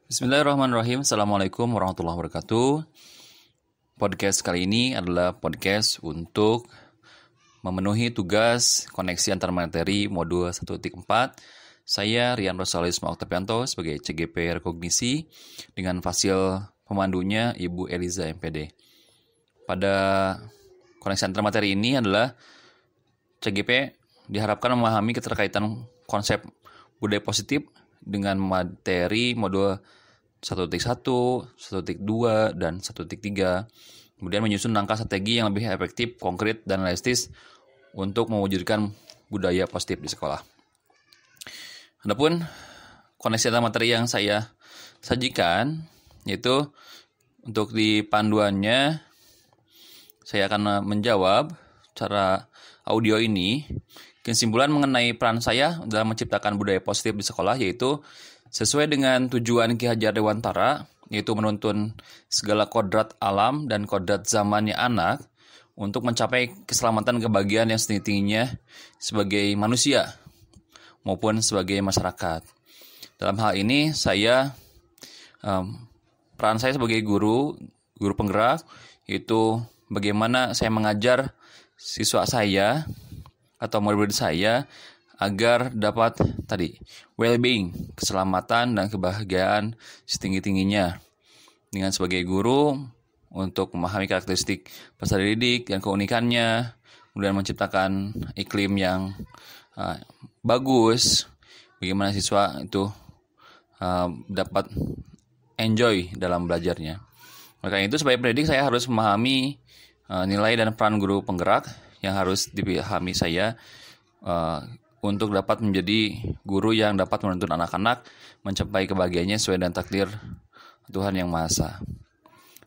Bismillahirrahmanirrahim. Assalamualaikum warahmatullahi wabarakatuh. Podcast kali ini adalah podcast untuk memenuhi tugas koneksi antar materi modul 1.4. Saya Rian Rosalis Oktavianto sebagai CGP Rekognisi dengan fasil pemandunya Ibu Eliza MPD. Pada koneksi antar materi ini adalah CGP diharapkan memahami keterkaitan konsep budaya positif dengan materi modul 1.1, 1.2, dan 1.3. Kemudian menyusun langkah strategi yang lebih efektif, konkret, dan realistis untuk mewujudkan budaya positif di sekolah. Adapun koneksi antar materi yang saya sajikan, yaitu untuk di panduannya, saya akan menjawab secara audio ini kesimpulan mengenai peran saya dalam menciptakan budaya positif di sekolah, yaitu sesuai dengan tujuan Ki Hajar Dewantara, yaitu menuntun segala kodrat alam dan kodrat zamannya anak untuk mencapai keselamatan kebahagiaan yang setinggi-tingginya sebagai manusia maupun sebagai masyarakat. Dalam hal ini peran saya sebagai guru penggerak, yaitu bagaimana saya mengajar siswa saya atau murid-murid saya agar dapat well-being, keselamatan dan kebahagiaan setinggi-tingginya. Dengan sebagai guru untuk memahami karakteristik peserta didik dan keunikannya, kemudian menciptakan iklim yang bagus, bagaimana siswa itu dapat enjoy dalam belajarnya. Maka itu sebagai pendidik saya harus memahami nilai dan peran guru penggerak yang harus dipahami saya untuk dapat menjadi guru yang dapat menuntun anak-anak mencapai kebahagiaannya sesuai dengan takdir Tuhan Yang Maha Esa.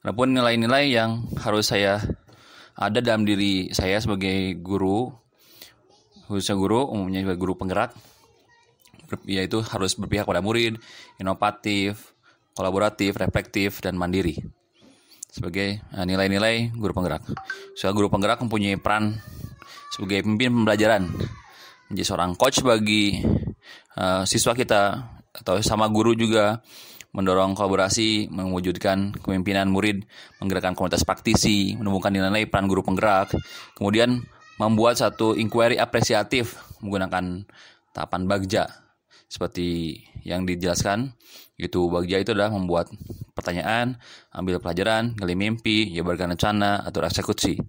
Adapun nilai-nilai yang harus saya ada dalam diri saya sebagai guru, khususnya guru, umumnya sebagai guru penggerak, yaitu harus berpihak pada murid, inovatif, kolaboratif, reflektif, dan mandiri. Sebagai nilai-nilai guru penggerak. Soal guru penggerak mempunyai peran sebagai pemimpin pembelajaran, menjadi seorang coach bagi siswa kita, atau sama guru juga mendorong kolaborasi, mewujudkan kepemimpinan murid, menggerakkan komunitas praktisi, menemukan nilai-nilai peran guru penggerak, kemudian membuat satu inquiry apresiatif menggunakan tahapan bagja seperti yang dijelaskan. Itu bagja itu adalah membuat pertanyaan, ambil pelajaran, gali mimpi, jabarkan rencana, atau eksekusi.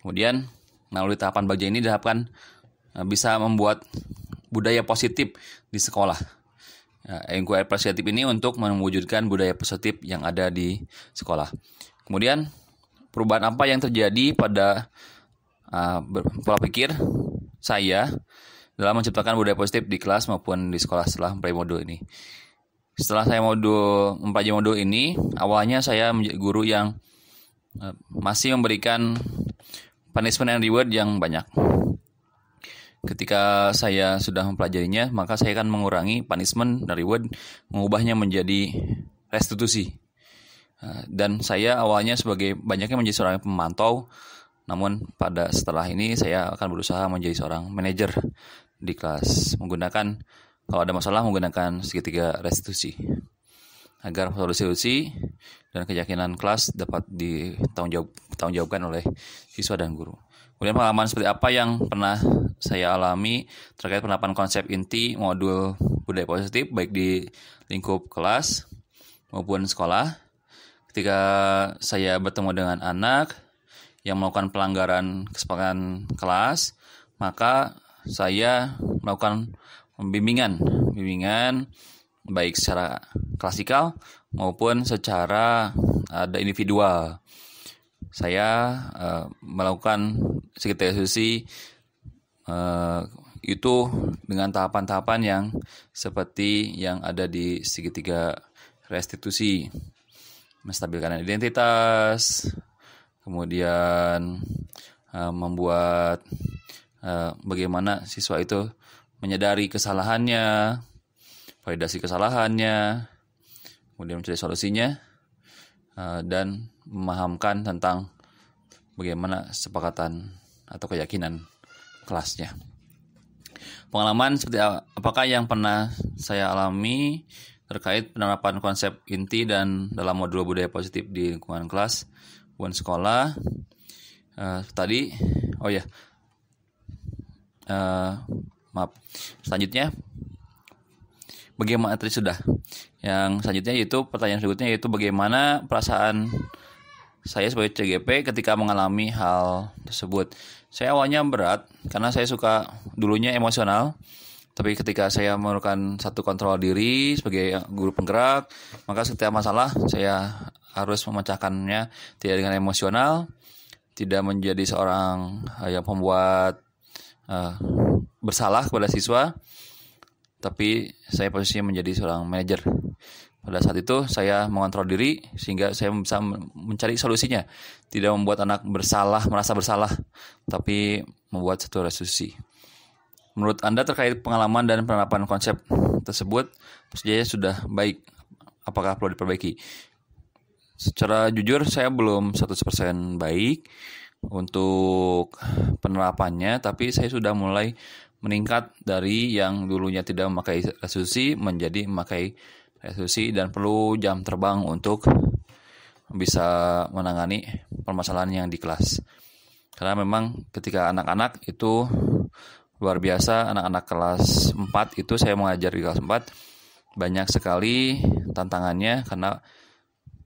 Kemudian melalui tahapan bagja ini diharapkan bisa membuat budaya positif di sekolah. Inquiry apresiatif ini untuk mewujudkan budaya positif yang ada di sekolah. Kemudian perubahan apa yang terjadi pada pola pikir saya dalam menciptakan budaya positif di kelas maupun di sekolah setelah mempelajari modul ini. Setelah saya mempelajari modul ini, awalnya saya menjadi guru yang masih memberikan punishment and reward yang banyak. Ketika saya sudah mempelajarinya, maka saya akan mengurangi punishment dan reward, mengubahnya menjadi restitusi. Dan saya awalnya banyaknya menjadi seorang pemantau, namun setelah ini saya akan berusaha menjadi seorang manajer di kelas, kalau ada masalah menggunakan segitiga restitusi, agar solusi dan keyakinan kelas dapat ditanggungjawabkan oleh siswa dan guru. Kemudian pengalaman seperti apa yang pernah saya alami terkait penerapan konsep inti modul budaya positif baik di lingkup kelas maupun sekolah. Ketika saya bertemu dengan anak yang melakukan pelanggaran kesepakatan kelas, maka saya melakukan bimbingan baik secara klasikal maupun secara individual. Saya melakukan segitiga restitusi itu dengan tahapan-tahapan yang seperti yang ada di segitiga restitusi, menstabilkan identitas, kemudian membuat bagaimana siswa itu menyadari kesalahannya, validasi kesalahannya, kemudian mencari solusinya, dan memahamkan tentang bagaimana kesepakatan atau keyakinan kelasnya. Pengalaman seperti apakah yang pernah saya alami terkait penerapan konsep inti dan dalam modul budaya positif di lingkungan kelas maupun sekolah. Maaf. Selanjutnya, bagaimana tadi sudah. Yang selanjutnya yaitu pertanyaan berikutnya yaitu bagaimana perasaan saya sebagai CGP ketika mengalami hal tersebut. Saya awalnya berat karena saya suka dulunya emosional. Tapi ketika saya memerlukan satu kontrol diri sebagai guru penggerak, maka setiap masalah saya harus memecahkannya tidak dengan emosional, tidak menjadi seorang yang pembuat bersalah kepada siswa, tapi saya posisinya menjadi seorang manajer. Pada saat itu saya mengontrol diri sehingga saya bisa mencari solusinya, tidak membuat anak merasa bersalah, tapi membuat satu resolusi. Menurut Anda terkait pengalaman dan penerapan konsep tersebut, sejauh sudah baik, apakah perlu diperbaiki? Secara jujur saya belum 100% baik untuk penerapannya, tapi saya sudah mulai meningkat dari yang dulunya tidak memakai resolusi menjadi memakai resolusi dan perlu jam terbang untuk bisa menangani permasalahan yang di kelas. Karena memang ketika anak-anak itu luar biasa, anak-anak kelas 4 itu saya mengajar di kelas 4 banyak sekali tantangannya karena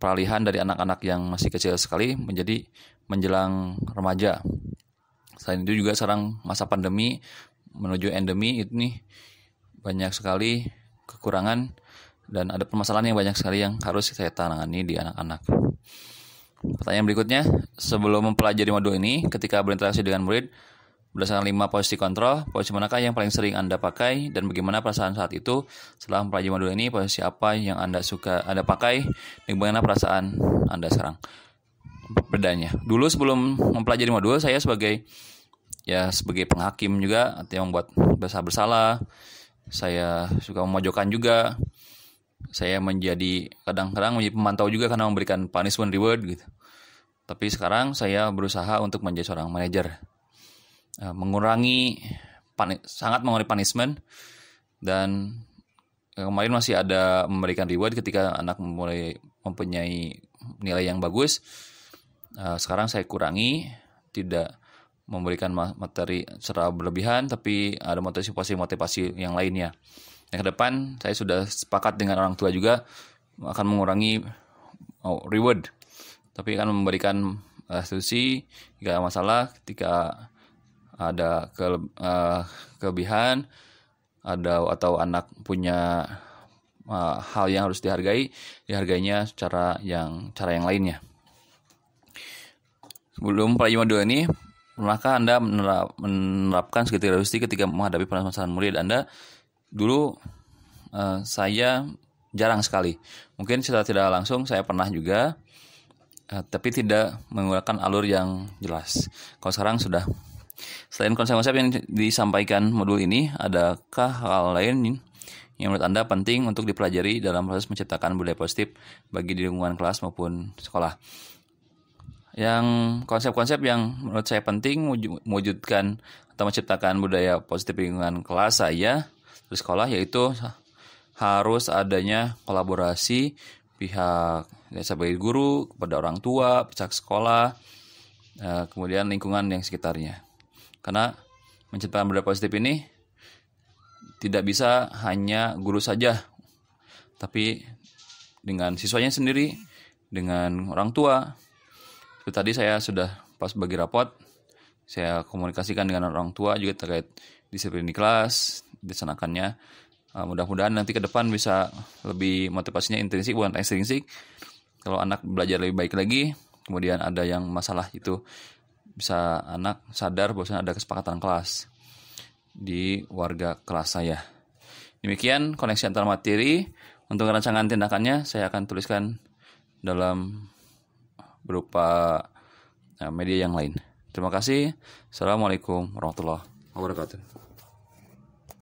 peralihan dari anak-anak yang masih kecil sekali menjadi menjelang remaja. Selain itu juga sekarang masa pandemi menuju endemi itu nih banyak sekali kekurangan dan ada permasalahan yang banyak sekali yang harus saya tangani di anak-anak. Pertanyaan berikutnya, sebelum mempelajari modul ini, ketika berinteraksi dengan murid, berdasarkan 5 posisi kontrol, posisi manakah yang paling sering Anda pakai dan bagaimana perasaan saat itu? Setelah mempelajari modul ini, posisi apa yang Anda pakai dan bagaimana perasaan Anda sekarang? Bedanya. Dulu sebelum mempelajari modul, saya sebagai penghakim juga, artinya membuat bersalah. Saya suka memojokkan juga. Saya kadang-kadang menjadi pemantau juga karena memberikan punishment reward gitu. Tapi sekarang saya berusaha untuk menjadi seorang manajer. Sangat mengurangi punishment, dan kemarin masih ada memberikan reward ketika anak mulai mempunyai nilai yang bagus. Sekarang saya kurangi, tidak memberikan materi secara berlebihan, tapi ada motivasi yang lainnya. Yang ke depan saya sudah sepakat dengan orang tua juga akan mengurangi reward, tapi akan memberikan solusi jika masalah, ketika ada kelebihan atau anak punya hal yang harus dihargainya cara yang lainnya. Sebelum pelajari modul ini, pernahkah Anda menerapkan segitiga resolusi ketika menghadapi permasalahan murid Anda? Dulu saya jarang sekali. Mungkin secara tidak langsung saya pernah juga, tapi tidak menggunakan alur yang jelas. Kalau sekarang sudah. Selain konsep-konsep yang disampaikan modul ini, adakah hal lain yang menurut Anda penting untuk dipelajari dalam proses menciptakan budaya positif bagi di lingkungan kelas maupun sekolah? Yang konsep-konsep yang menurut saya penting mewujudkan atau menciptakan budaya positif di lingkungan kelas saya di sekolah, yaitu harus adanya kolaborasi pihak sebagai guru kepada orang tua, pihak sekolah, kemudian lingkungan yang sekitarnya. Karena menciptakan budaya positif ini tidak bisa hanya guru saja, tapi dengan siswanya sendiri, dengan orang tua. Seperti tadi saya sudah pas bagi rapot, saya komunikasikan dengan orang tua juga terkait disiplin di kelas, disanakannya. Mudah-mudahan nanti ke depan bisa lebih motivasinya intrinsik bukan ekstrinsik. Kalau anak belajar lebih baik lagi, kemudian ada yang masalah itu, bisa anak sadar bahwa ada kesepakatan kelas di warga kelas saya. Demikian koneksi antar materi. Untuk rancangan tindakannya saya akan tuliskan dalam berupa media yang lain. Terima kasih. Assalamualaikum warahmatullahi wabarakatuh.